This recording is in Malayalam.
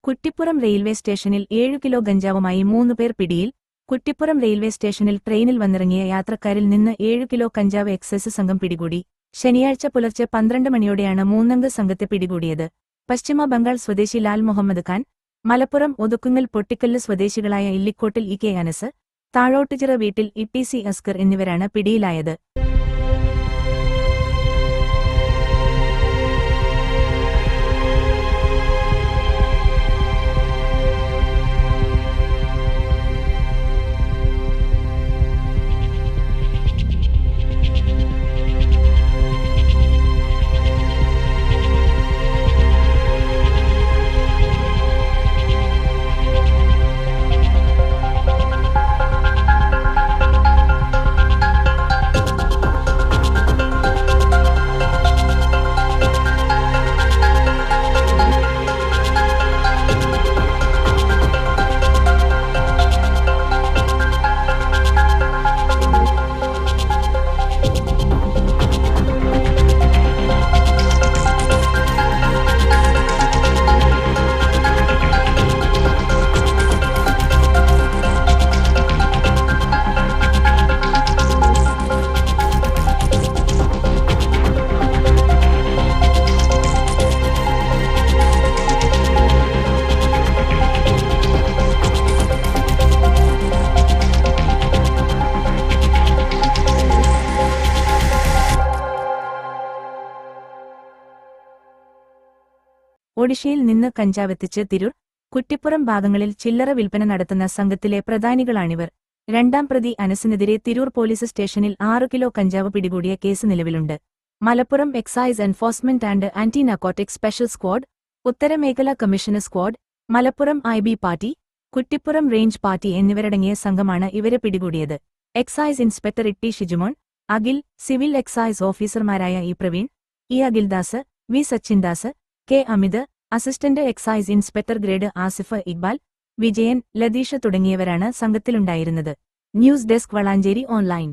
കുറ്റിപ്പുറം റെയിൽവേ സ്റ്റേഷനിൽ 7 കിലോ ഗഞ്ചാവുമായി 3 പേർ പിടിയിൽ. കുറ്റിപ്പുറം റെയിൽവേ സ്റ്റേഷനിൽ ട്രെയിനിൽ വന്നിറങ്ങിയ യാത്രക്കാരിൽ നിന്ന് 7 കിലോ കഞ്ചാവ് എക്സൈസ് സംഘം പിടികൂടി. ശനിയാഴ്ച പുലർച്ചെ 12 മണിയോടെയാണ് 3 സംഘത്തെ പിടികൂടിയത്. പശ്ചിമ ബംഗാൾ സ്വദേശി ലാൽ മുഹമ്മദ് ഖാൻ, മലപ്പുറം ഒതുക്കുങ്ങൽ പൊട്ടിക്കല്ല് സ്വദേശികളായ ഇല്ലിക്കോട്ടിൽ ഇ.കെ. അനസ്, താഴോട്ടുചിറ വീട്ടിൽ ഇ.ടി.സി. അസ്കർ എന്നിവരാണ് പിടിയിലായത്. ഒഡീഷയിൽ നിന്ന് കഞ്ചാവെത്തിച്ച് തിരൂർ, കുറ്റിപ്പുറം ഭാഗങ്ങളിൽ ചില്ലറ വിൽപ്പന നടത്തുന്ന സംഘത്തിലെ പ്രധാനികളാണിവർ. രണ്ടാം പ്രതി അനസിനെതിരെ തിരൂർ പോലീസ് സ്റ്റേഷനിൽ 6 കിലോ കഞ്ചാവ് പിടികൂടിയ കേസ് നിലവിലുണ്ട്. Malappuram excise enforcement and anti narcotics special squad, ഉത്തരമേഖലാ commissioner squad, Malappuram IB. Party, Kuttippuram range party എന്നിവരടങ്ങിയ സംഘമാണ് ഇവരെ പിടികൂടിയത്. Excise inspector ET. Shijumon, Akhil, civil excise ഓഫീസർമാരായ E. Praveen, E. Akhildas, V. Sachindas, K. Amit, assistant excise inspector grade Asif Iqbal, Vijayan, Latheesha തുടങ്ങിയവരാണ് സംഘത്തിലുണ്ടായിരുന്നത്. News desk Valanchery online.